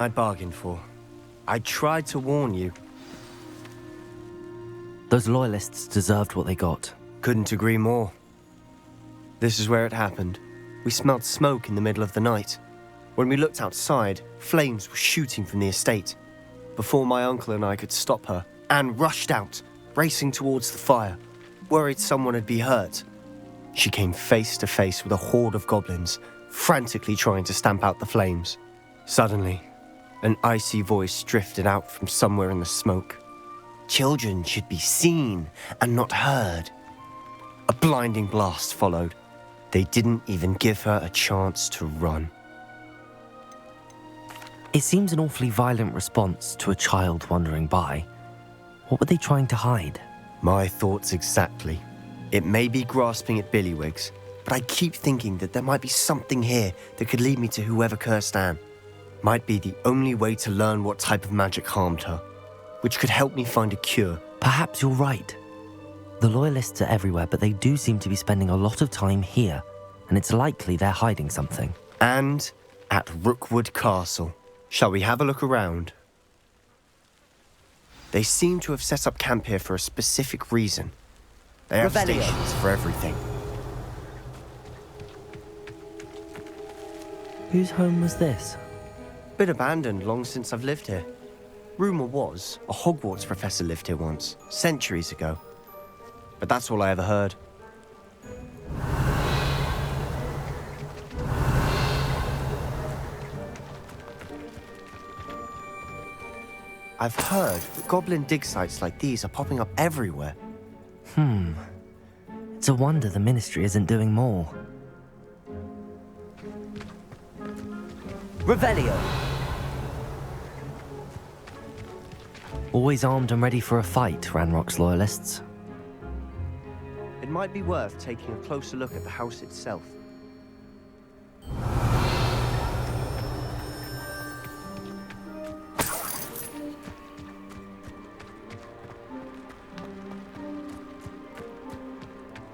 I'd bargained for. I tried to warn you. Those loyalists deserved what they got. Couldn't agree more. This is where it happened. We smelled smoke in the middle of the night. When we looked outside, flames were shooting from the estate. Before my uncle and I could stop her, Anne rushed out, racing towards the fire, worried someone had been hurt. She came face to face with a horde of goblins, frantically trying to stamp out the flames. Suddenly, an icy voice drifted out from somewhere in the smoke. Children should be seen and not heard. A blinding blast followed. They didn't even give her a chance to run. It seems an awfully violent response to a child wandering by. What were they trying to hide? My thoughts exactly. It may be grasping at billywhigs, but I keep thinking that there might be something here that could lead me to whoever cursed Anne. Might be the only way to learn what type of magic harmed her, which could help me find a cure. Perhaps you're right. The loyalists are everywhere, but they do seem to be spending a lot of time here, and it's likely they're hiding something. And at Rookwood Castle. Shall we have a look around? They seem to have set up camp here for a specific reason. They have stations for everything. Whose home was this? Been abandoned long since I've lived here. Rumour was a Hogwarts professor lived here once, centuries ago. But that's all I ever heard. I've heard that goblin dig sites like these are popping up everywhere. It's a wonder the Ministry isn't doing more. Revelio! Always armed and ready for a fight, Ranrock's loyalists. It might be worth taking a closer look at the house itself.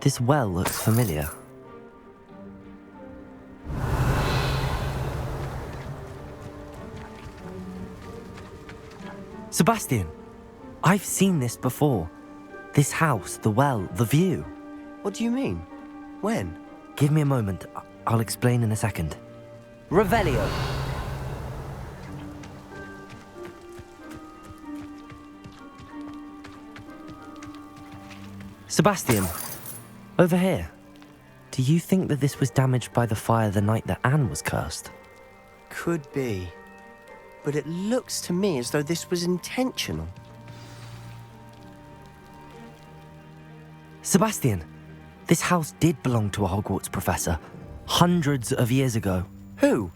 This well looks familiar. Sebastian, I've seen this before. This house, the well, the view. What do you mean? When? Give me a moment. I'll explain in a second. Revelio. Sebastian, over here. Do you think that this was damaged by the fire the night that Anne was cursed? Could be. But it looks to me as though this was intentional. Sebastian, this house did belong to a Hogwarts professor, hundreds of years ago. Who?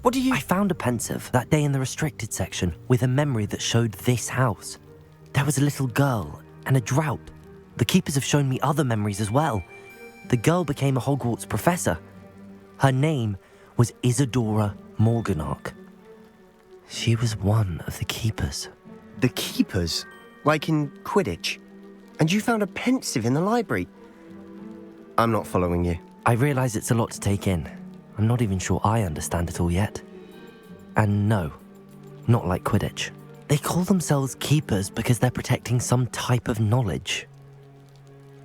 What do you... I found a pensive that day in the restricted section with a memory that showed this house. There was a little girl and a drought. The keepers have shown me other memories as well. The girl became a Hogwarts professor. Her name was Isadora Morganach. She was one of the keepers. The keepers? Like in Quidditch? And you found a pensive in the library? I'm not following you. I realise it's a lot to take in. I'm not even sure I understand it all yet. And no, not like Quidditch. They call themselves keepers because they're protecting some type of knowledge.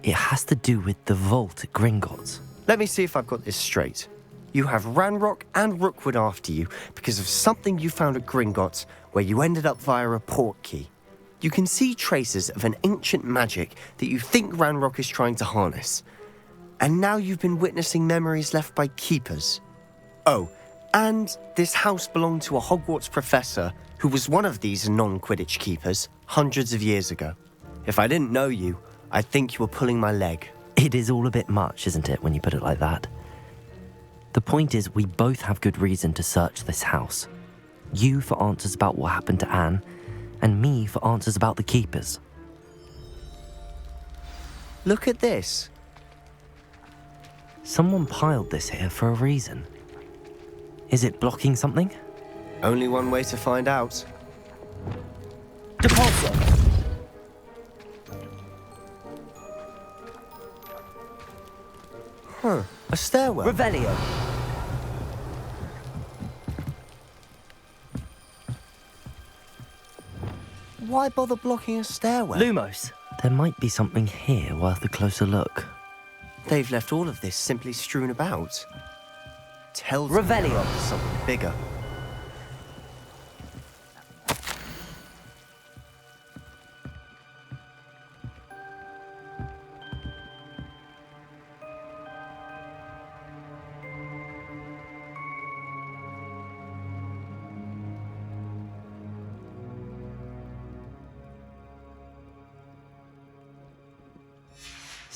It has to do with the vault at Gringotts. Let me see if I've got this straight. You have Ranrock and Rookwood after you because of something you found at Gringotts where you ended up via a port key. You can see traces of an ancient magic that you think Ranrock is trying to harness. And now you've been witnessing memories left by keepers. Oh, and this house belonged to a Hogwarts professor who was one of these non-Quidditch keepers hundreds of years ago. If I didn't know you, I'd think you were pulling my leg. It is all a bit much, isn't it, when you put it like that? The point is, we both have good reason to search this house. You for answers about what happened to Anne, and me for answers about the keepers. Look at this. Someone piled this here for a reason. Is it blocking something? Only one way to find out. Depulso! Huh, a stairwell. Revelio! Why bother blocking a stairwell? Lumos! There might be something here worth a closer look. They've left all of this simply strewn about. Tells me Revelio. there's something bigger.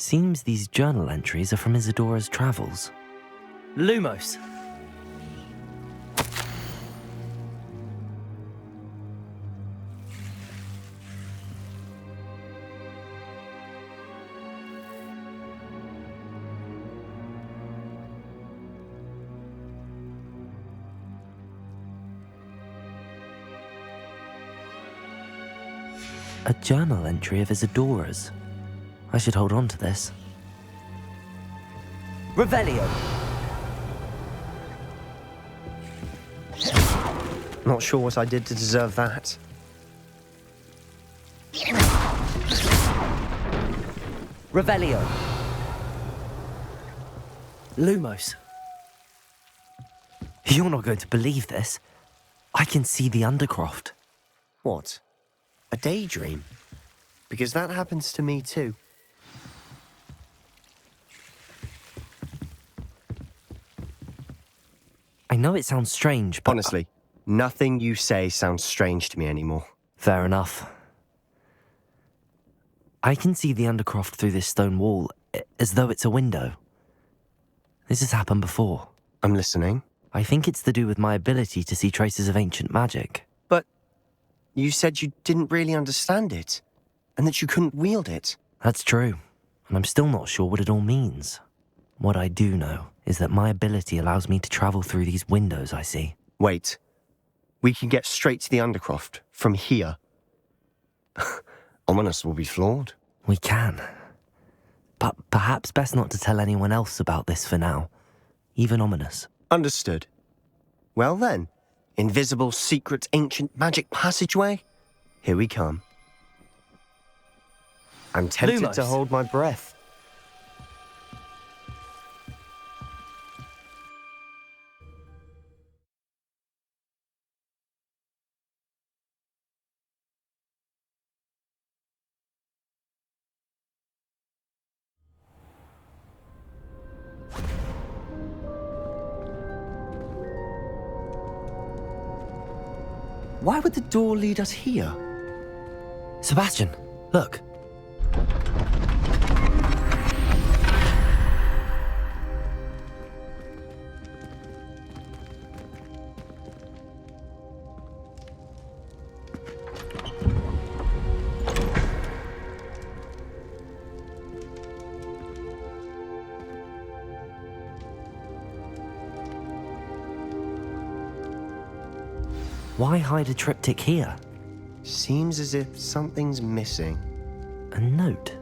Seems these journal entries are from Isadora's travels. Lumos! A journal entry of Isadora's. I should hold on to this. Revelio! Not sure what I did to deserve that. Revelio! Lumos. You're not going to believe this. I can see the Undercroft. What? A daydream? Because that happens to me too. I know it sounds strange, but... Honestly, nothing you say sounds strange to me anymore. Fair enough. I can see the Undercroft through this stone wall, as though it's a window. This has happened before. I'm listening. I think it's to do with my ability to see traces of ancient magic. But you said you didn't really understand it, and that you couldn't wield it. That's true, and I'm still not sure what it all means. What I do know is that my ability allows me to travel through these windows I see. Wait. We can get straight to the Undercroft from here. Ominous will be flawed. We can. But perhaps best not to tell anyone else about this for now. Even Ominous. Understood. Well then, invisible, secret, ancient magic passageway? Here we come. I'm tempted to Lumos. hold my breath. Why would the door lead us here? Sebastian, look. Why hide a triptych here? Seems as if something's missing. A note.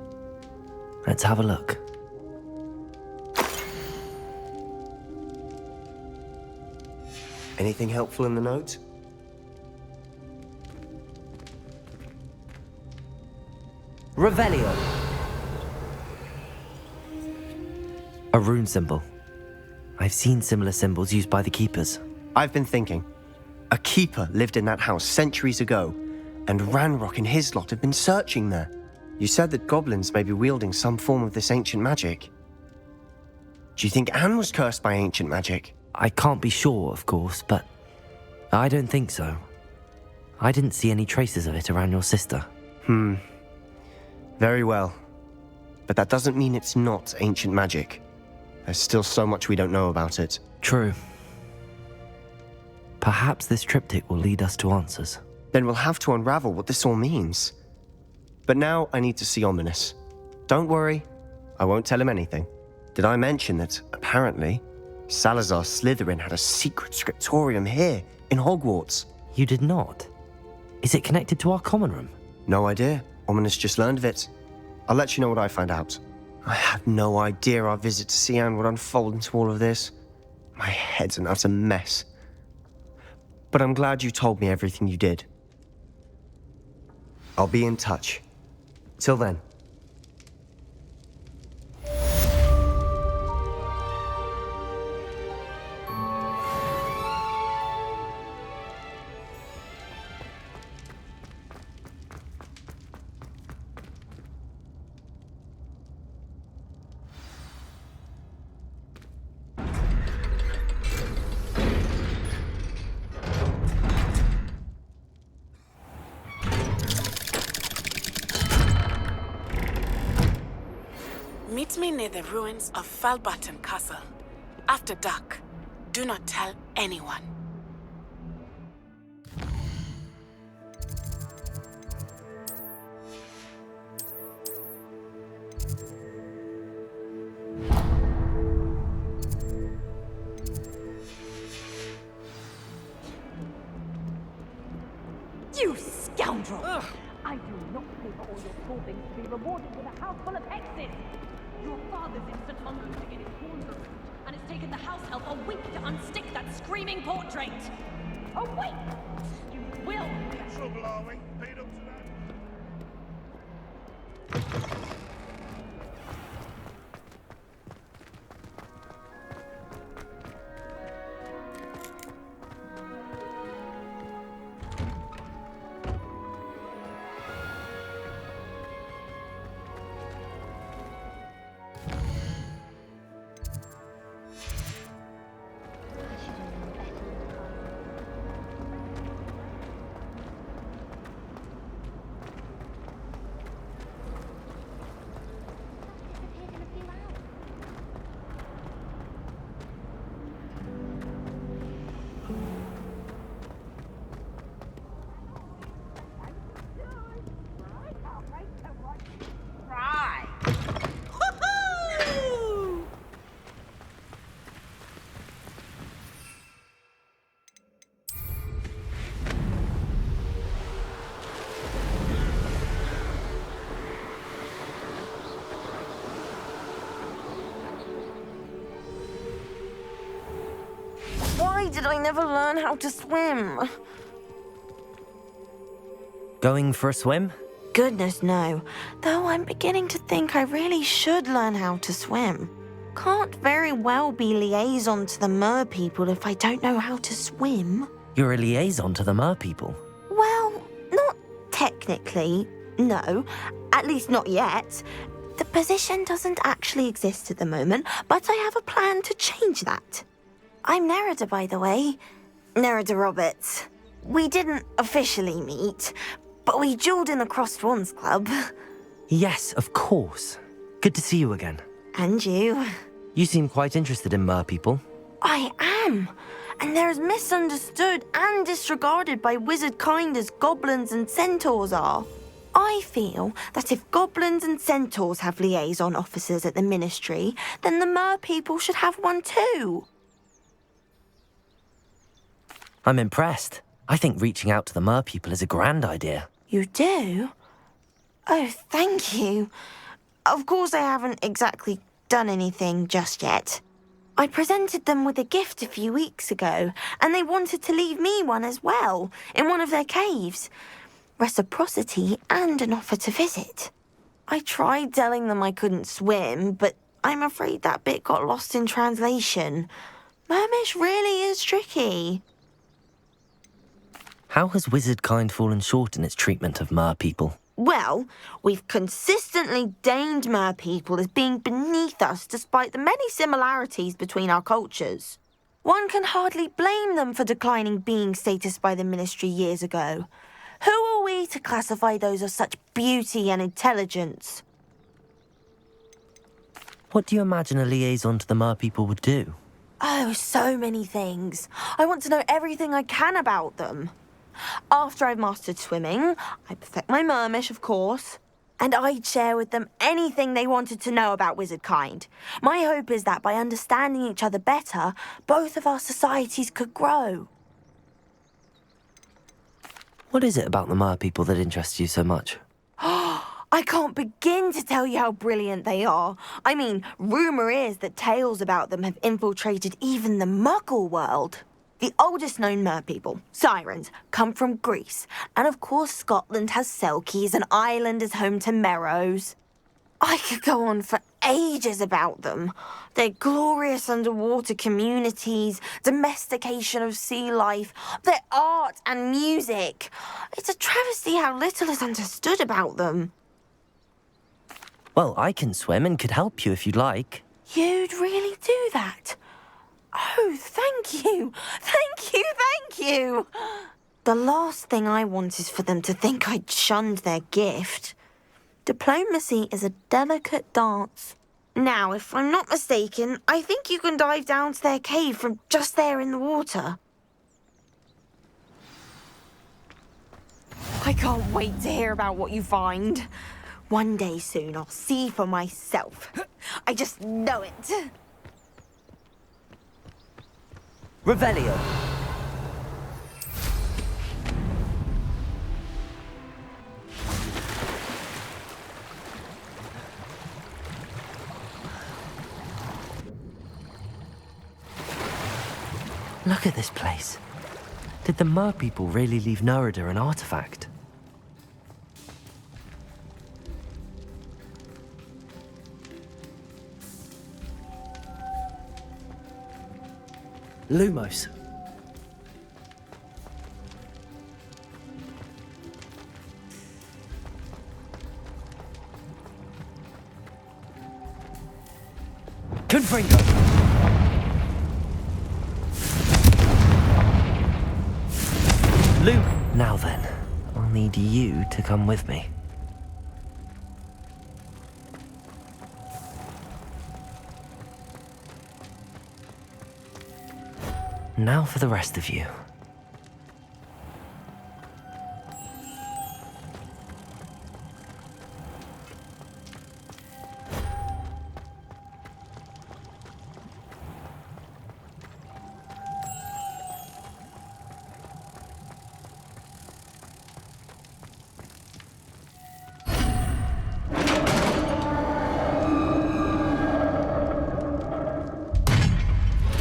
Let's have a look. Anything helpful in the note? Revelio. A rune symbol. I've seen similar symbols used by the keepers. I've been thinking. A keeper lived in that house centuries ago, and Ranrock and his lot have been searching there. You said that goblins may be wielding some form of this ancient magic. Do you think Anne was cursed by ancient magic? I can't be sure, of course, but I don't think so. I didn't see any traces of it around your sister. Very well. But that doesn't mean it's not ancient magic. There's still so much we don't know about it. True. Perhaps this triptych will lead us to answers. Then we'll have to unravel what this all means. But now I need to see Ominous. Don't worry, I won't tell him anything. Did I mention that, apparently, Salazar Slytherin had a secret scriptorium here, in Hogwarts? You did not? Is it connected to our common room? No idea. Ominous just learned of it. I'll let you know what I find out. I had no idea our visit to see Anne would unfold into all of this. My head's an utter mess. But I'm glad you told me everything you did. I'll be in touch. Till then. Meet me near the ruins of Falbaton Castle. After dark. Do not tell anyone. You scoundrel! Ugh. I do not pay for all your clothing to be rewarded with a house full of hexes! Your father's instant on to get his horns around, and it's taken the house help a week to unstick that screaming portrait! A week! You will! In trouble, are we? Lead up to that. Why did I never learn how to swim? Going for a swim? Goodness, no. Though I'm beginning to think I really should learn how to swim. Can't very well be liaison to the mer people if I don't know how to swim. You're a liaison to the mer people. Well, not technically, no. At least not yet. The position doesn't actually exist at the moment, but I have a plan to change that. I'm Nerida, by the way. Nerida Roberts. We didn't officially meet, but we duelled in the Crossed Wands Club. Yes, of course. Good to see you again. And you. You seem quite interested in mer people. I am. And they're as misunderstood and disregarded by wizard kind as goblins and centaurs are. I feel that if goblins and centaurs have liaison officers at the ministry, then the mer people should have one too. I'm impressed. I think reaching out to the mer people is a grand idea. You do? Oh, thank you. Of course I haven't exactly done anything just yet. I presented them with a gift a few weeks ago, and they wanted to leave me one as well, in one of their caves. Reciprocity and an offer to visit. I tried telling them I couldn't swim, but I'm afraid that bit got lost in translation. Mermish really is tricky. How has wizard kind fallen short in its treatment of mer people? Well, we've consistently deigned mer people as being beneath us despite the many similarities between our cultures. One can hardly blame them for declining being status by the ministry years ago. Who are we to classify those of such beauty and intelligence? What do you imagine a liaison to the mer people would do? Oh, so many things. I want to know everything I can about them. After I've mastered swimming, I perfect my mermish, of course, and I'd share with them anything they wanted to know about wizard kind. My hope is that by understanding each other better, both of our societies could grow. What is it about the mer people that interests you so much? I can't begin to tell you how brilliant they are. I mean, rumour is that tales about them have infiltrated even the Muggle world. The oldest known merpeople, sirens, come from Greece. And of course Scotland has Selkies and Ireland is home to Merrows. I could go on for ages about them. Their glorious underwater communities, domestication of sea life, their art and music. It's a travesty how little is understood about them. Well, I can swim and could help you if you'd like. You'd really do that? Oh, thank you! Thank you, thank you! The last thing I want is for them to think I'd shunned their gift. Diplomacy is a delicate dance. Now, if I'm not mistaken, I think you can dive down to their cave from just there in the water. I can't wait to hear about what you find. One day soon, I'll see for myself. I just know it. Revelio. Look at this place. Did the Mer people really leave Nerida an artifact? Lumos. Confringo. Lum. Now then, I'll need you to come with me. Now for the rest of you.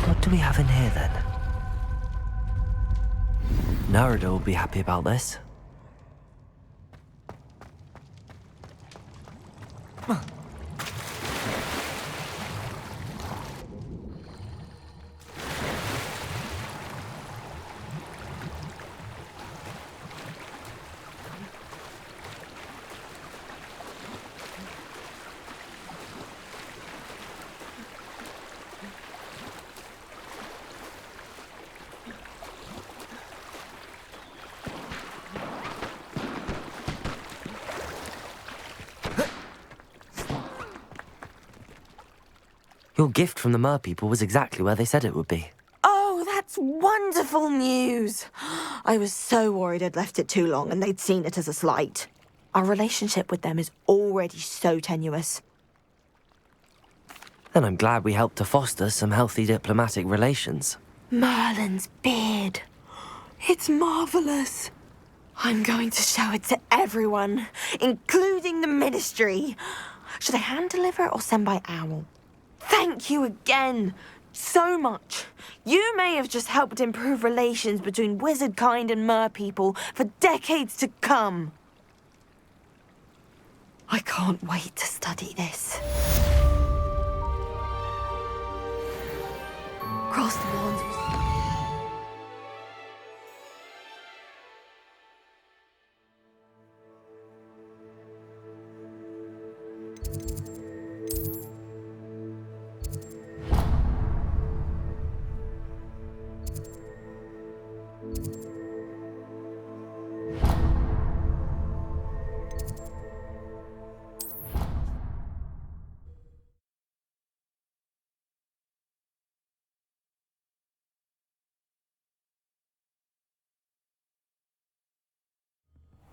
What do we have in here then? Nerida will be happy about this. Your gift from the Mer people was exactly where they said it would be. Oh, that's wonderful news. I was so worried I'd left it too long and they'd seen it as a slight. Our relationship with them is already so tenuous. Then I'm glad we helped to foster some healthy diplomatic relations. Merlin's beard. It's marvelous. I'm going to show it to everyone, including the ministry. Should I hand deliver it or send by owl? Thank you again, so much. You may have just helped improve relations between wizard kind and mer people for decades to come. I can't wait to study this. Cross the wands.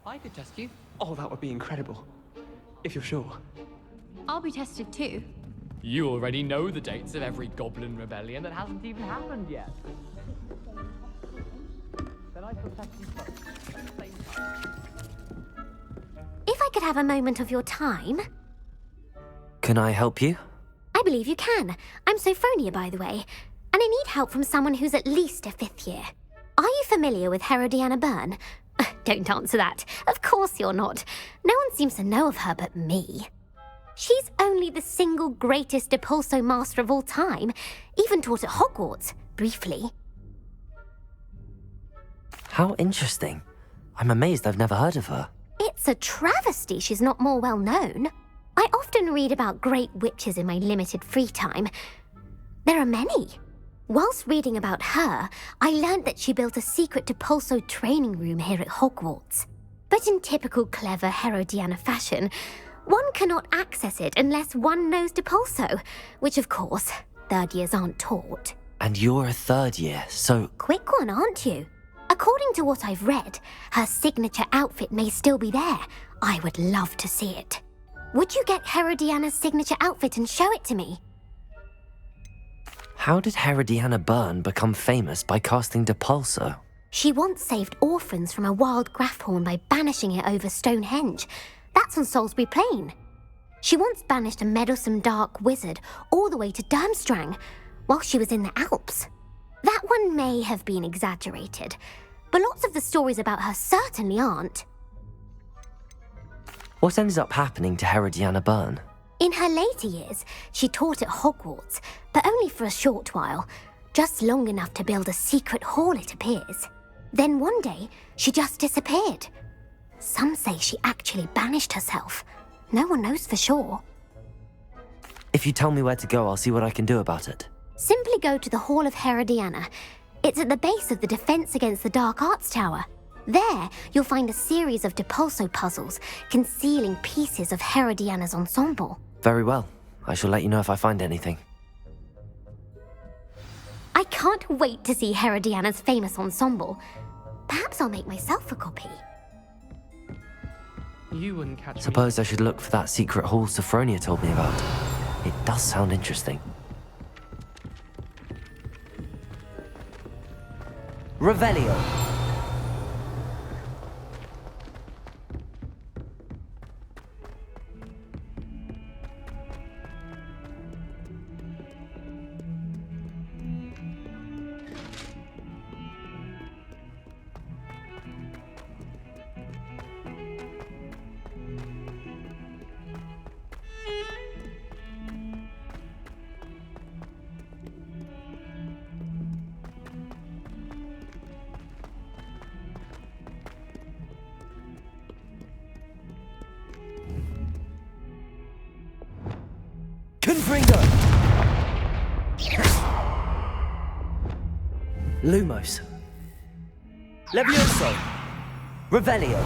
I could test you. Oh, that would be incredible. If you're sure. I'll be tested too. You already know the dates of every goblin rebellion that hasn't even happened yet. Then I shall test you both at the same time. If I could have a moment of your time. Can I help you? I believe you can. I'm Sophronia, by the way. and I need help from someone who's at least a 5th year. Are you familiar with Herodiana Byrne? Don't answer that. Of course you're not. No one seems to know of her but me. She's only the single greatest Depulso master of all time, even taught at Hogwarts, briefly. How interesting. I'm amazed I've never heard of her. It's a travesty she's not more well known. I often read about great witches in my limited free time. There are many. Whilst reading about her, I learned that she built a secret Depulso training room here at Hogwarts. But in typical clever Herodiana fashion, one cannot access it unless one knows Depulso, which of course, 3rd years aren't taught. And you're a 3rd year, so... Quick one, aren't you? According to what I've read, her signature outfit may still be there. I would love to see it. Would you get Herodiana's signature outfit and show it to me? How did Herodiana Byrne become famous by casting Depulso? She once saved orphans from a wild Grafhorn by banishing it over Stonehenge. That's on Salisbury Plain. She once banished a meddlesome dark wizard all the way to Durmstrang while she was in the Alps. That one may have been exaggerated, but lots of the stories about her certainly aren't. What ended up happening to Herodiana Byrne? In her later years, she taught at Hogwarts, but only for a short while, just long enough to build a secret hall, it appears. Then one day, she just disappeared. Some say she actually banished herself. No one knows for sure. If you tell me where to go, I'll see what I can do about it. Simply go to the Hall of Herodiana. It's at the base of the Defense Against the Dark Arts Tower. There, you'll find a series of Depulso puzzles concealing pieces of Herodiana's ensemble. Very well. I shall let you know if I find anything. I can't wait to see Herodiana's famous ensemble. Perhaps I'll make myself a copy. You wouldn't catch me. Suppose I should look for that secret hall Sophronia told me about. It does sound interesting. Revelio. Confringo! Lumos. Levioso. Revelio.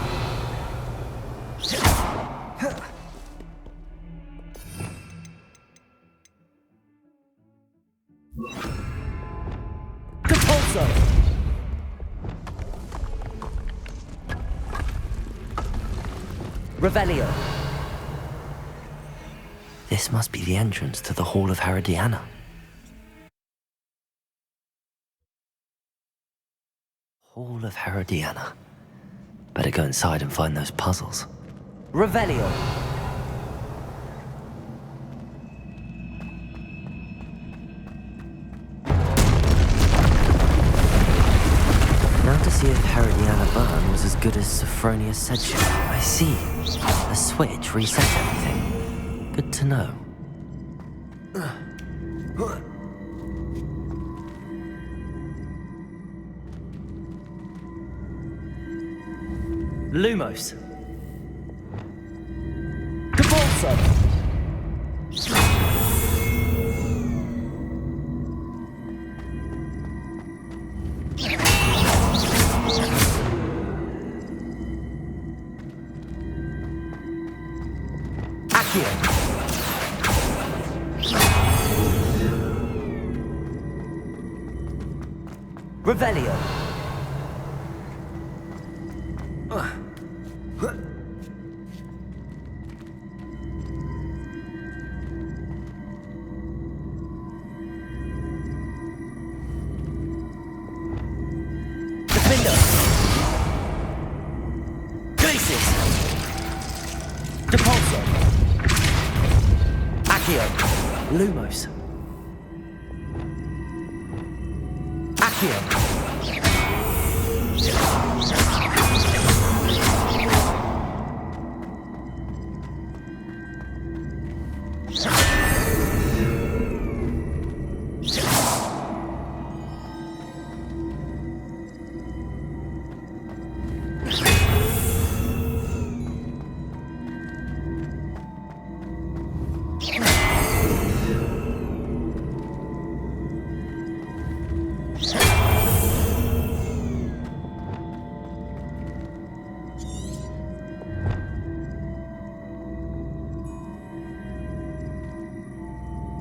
Depulso. Revelio. This must be the entrance to the Hall of Herodiana. Hall of Herodiana. Better go inside and find those puzzles. Revelio. Now to see if Herodiana Byrne was as good as Sophronia said she was. I see. A switch resets everything. Good to know. Lumos. Depulso. Accio. Revelio. Defender. Glacis. Depulso. Accio. Lumos.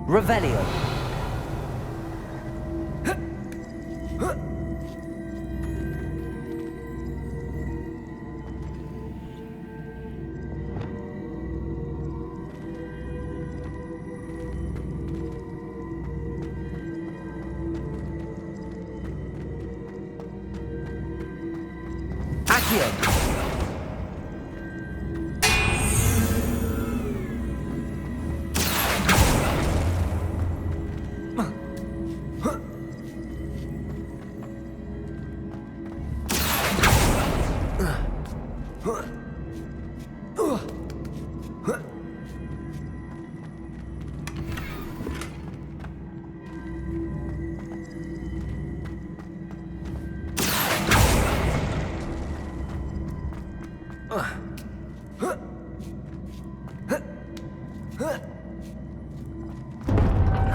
Revelio. Accio.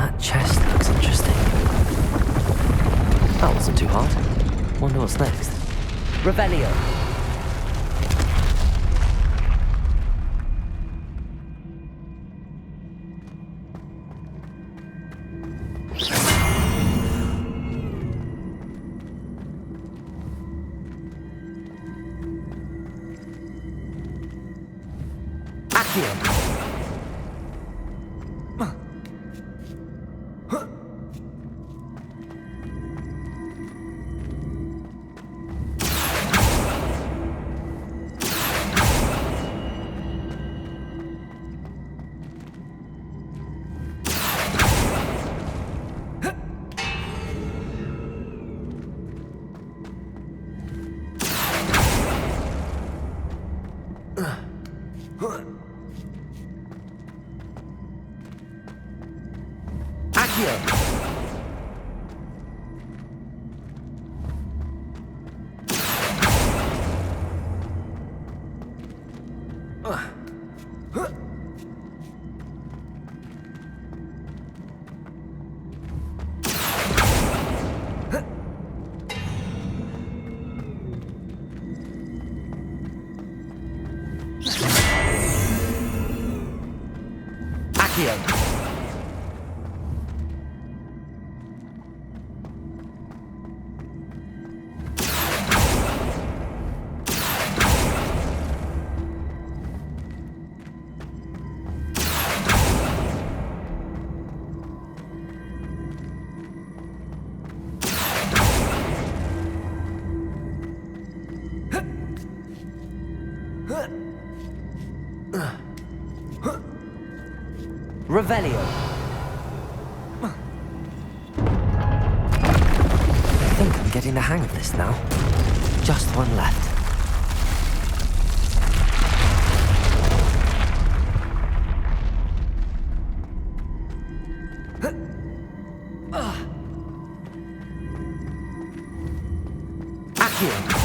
That chest looks interesting. That wasn't too hard. Wonder what's next. Revelio. Accio. Revelio. I think I'm getting the hang of this now. Just one left. Accio.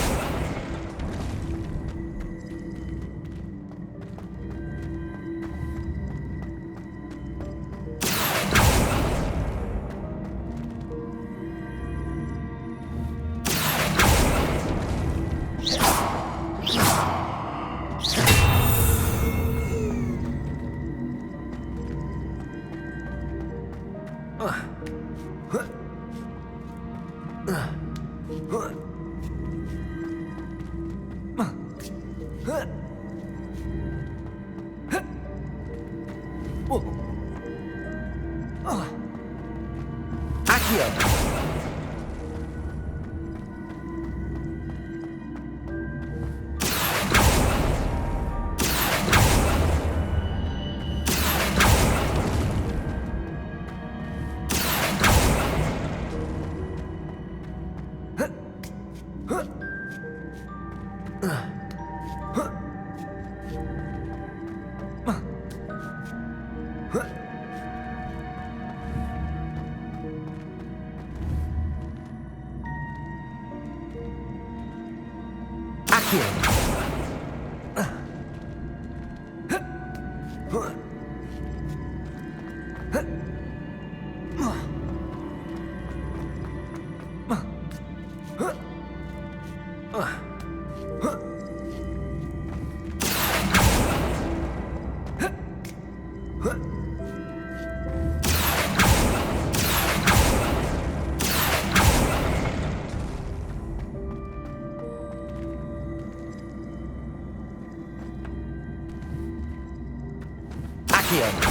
Accio.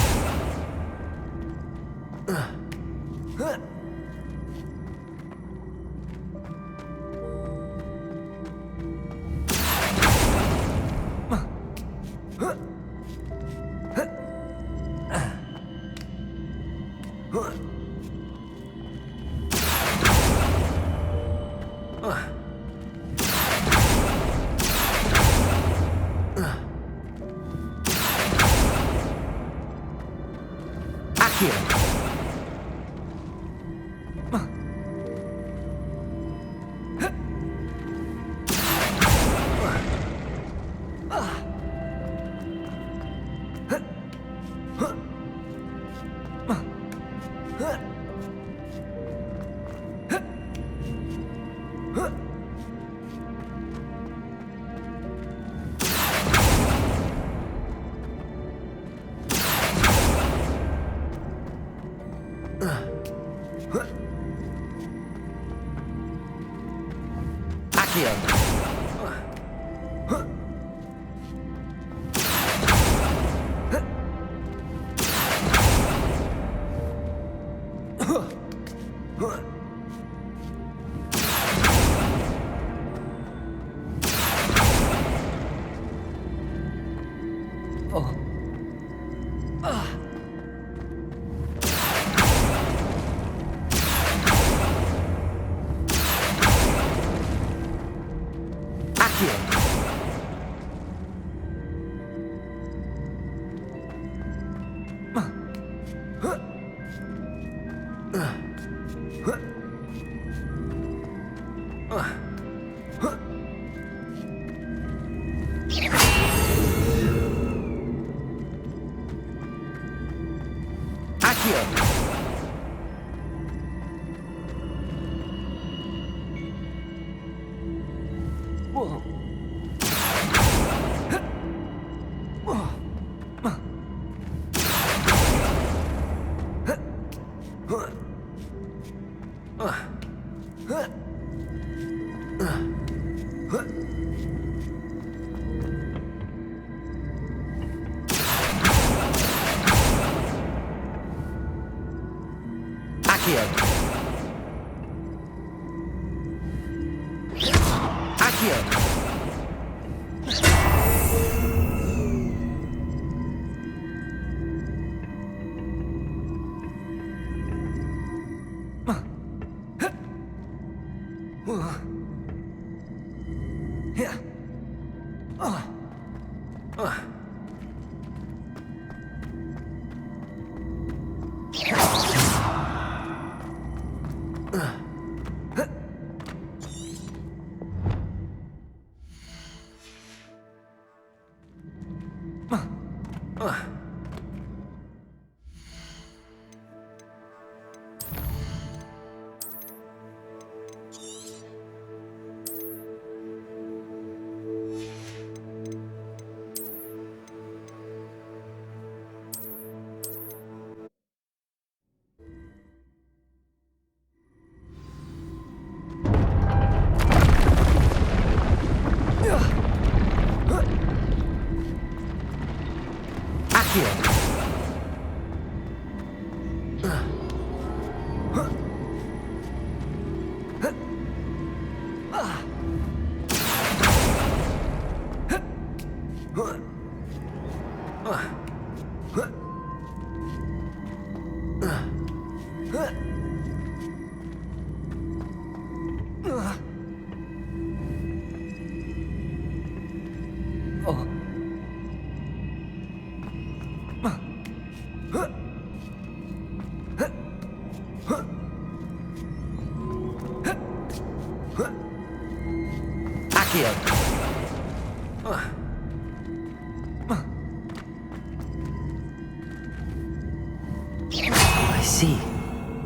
I see.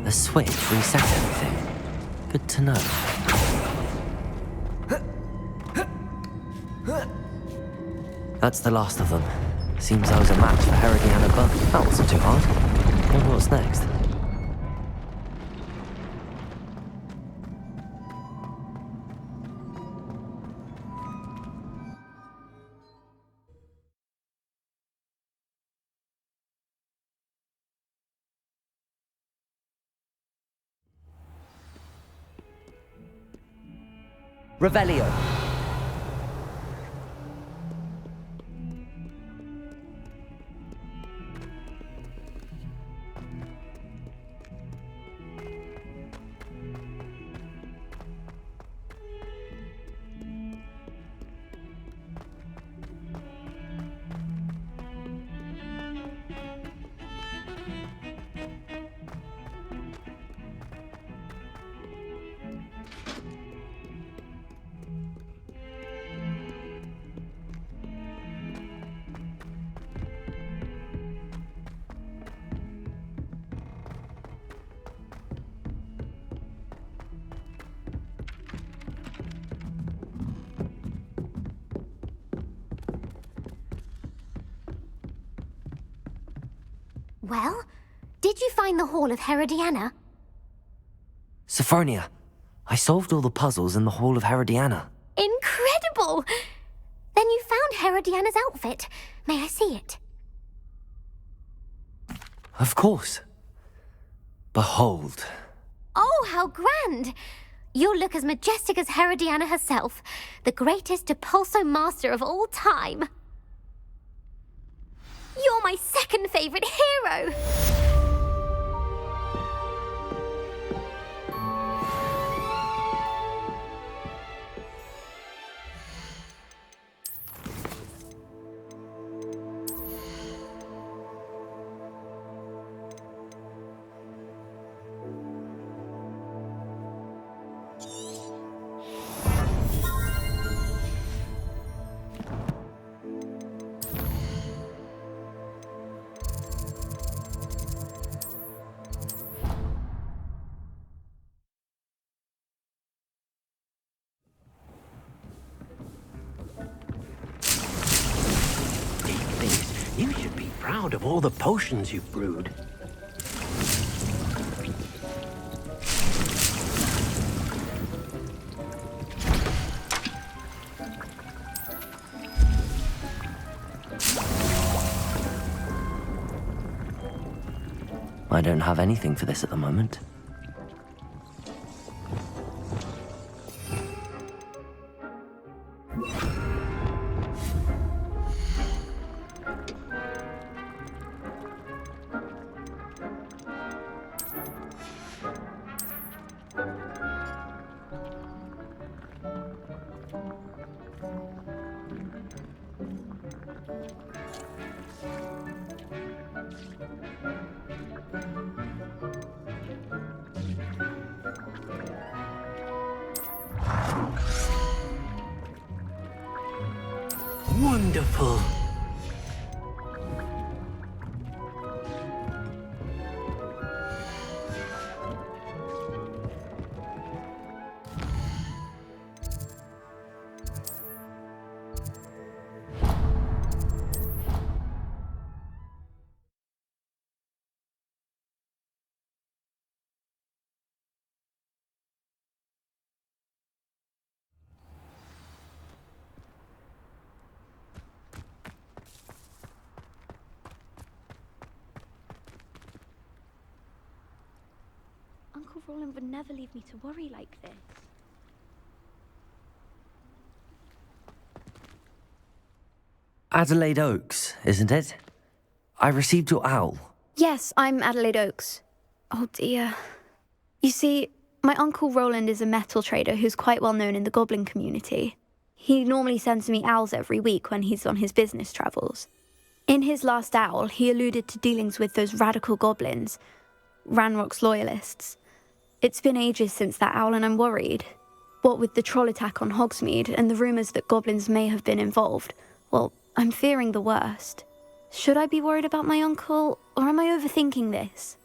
A switch resets everything. Good to know. That's the last of them. Seems I was a match for Irodiаны, but that wasn't too hard. Wonder what's next. Revelio. Well, did you find the Hall of Herodiana? Sophronia, I solved all the puzzles in the Hall of Herodiana. Incredible! Then you found Herodiana's outfit. May I see it? Of course. Behold. Oh, how grand! You'll look as majestic as Herodiana herself, the greatest Depulso master of all time. You're my second favorite hero! You should be proud of all the potions you've brewed. I don't have anything for this at the moment. Wonderful. Uncle Roland would never leave me to worry like this. Adelaide Oaks, isn't it? I received your owl. Yes, I'm Adelaide Oaks. Oh dear. You see, my Uncle Roland is a metal trader who's quite well known in the goblin community. He normally sends me owls every week when he's on his business travels. In his last owl, he alluded to dealings with those radical goblins, Ranrock's loyalists. It's been ages since that owl and I'm worried. What with the troll attack on Hogsmeade and the rumours that goblins may have been involved, well, I'm fearing the worst. Should I be worried about my uncle, or am I overthinking this?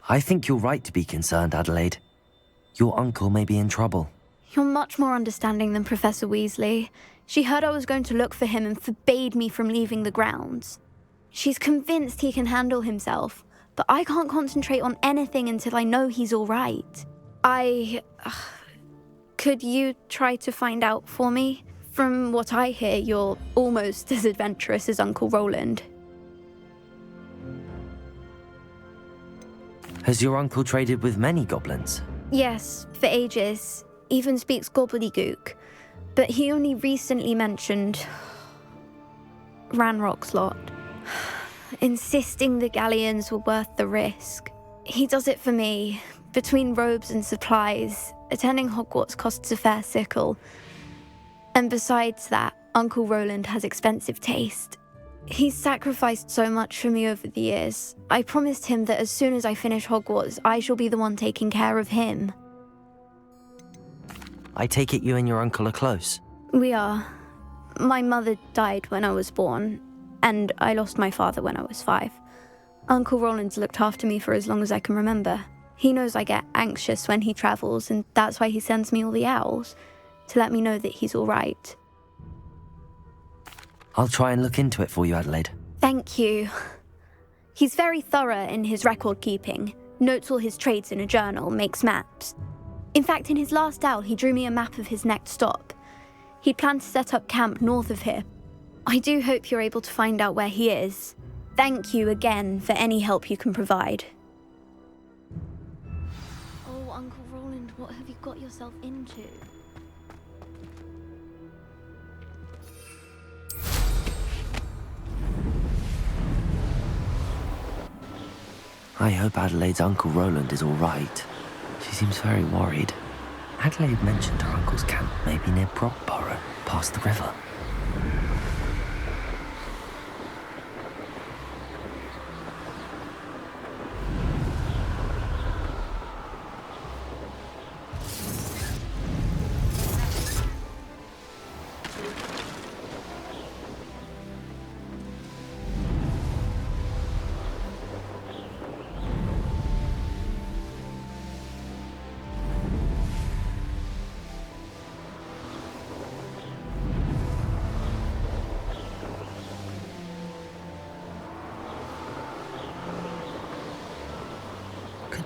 I think you're right to be concerned, Adelaide. Your uncle may be in trouble. You're much more understanding than Professor Weasley. She heard I was going to look for him and forbade me from leaving the grounds. She's convinced he can handle himself, but I can't concentrate on anything until I know he's all right. Could you try to find out for me? From what I hear, you're almost as adventurous as Uncle Roland. Has your uncle traded with many goblins? Yes, for ages. Even speaks gobbledygook. But he only recently mentioned Ranrock's lot, insisting the galleons were worth the risk. He does it for me. Between robes and supplies, attending Hogwarts costs a fair sickle. And besides that, Uncle Roland has expensive taste. He's sacrificed so much for me over the years. I promised him that as soon as I finish Hogwarts, I shall be the one taking care of him. I take it you and your uncle are close? We are. My mother died when I was born, and I lost my father when I was 5. Uncle Roland's looked after me for as long as I can remember. He knows I get anxious when he travels, and that's why he sends me all the owls, to let me know that he's all right. I'll try and look into it for you, Adelaide. Thank you. He's very thorough in his record keeping, notes all his trades in a journal, makes maps. In fact, in his last owl, he drew me a map of his next stop. He planned to set up camp north of here. I do hope you're able to find out where he is. Thank you again for any help you can provide. Oh, Uncle Roland, what have you got yourself into? I hope Adelaide's Uncle Roland is all right. She seems very worried. Adelaide mentioned her uncle's camp may be near Brockborough, past the river.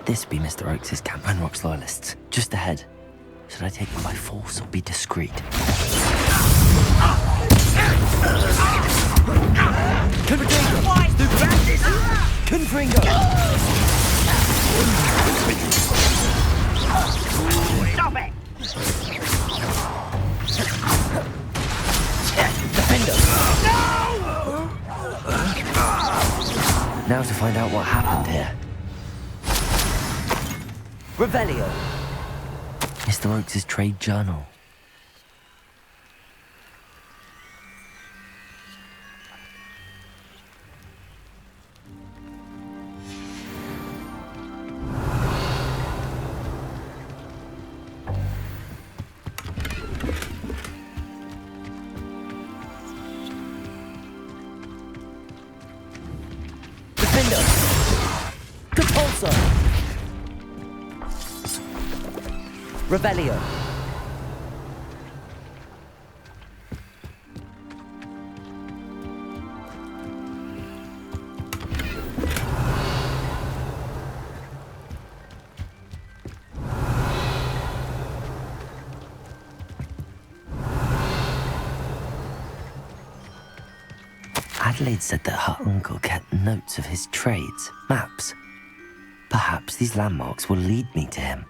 This be Mr. Oakes' camp and Rock's loyalists. Just ahead. Should I take them by force or be discreet? Confringo! Stop it! Defender! Now to find out what happened here. Revelio! Mr. Oakes' trade journal. Defender! Compulsor! Revelio. Adelaide said that her uncle kept notes of his trades, maps. Perhaps these landmarks will lead me to him.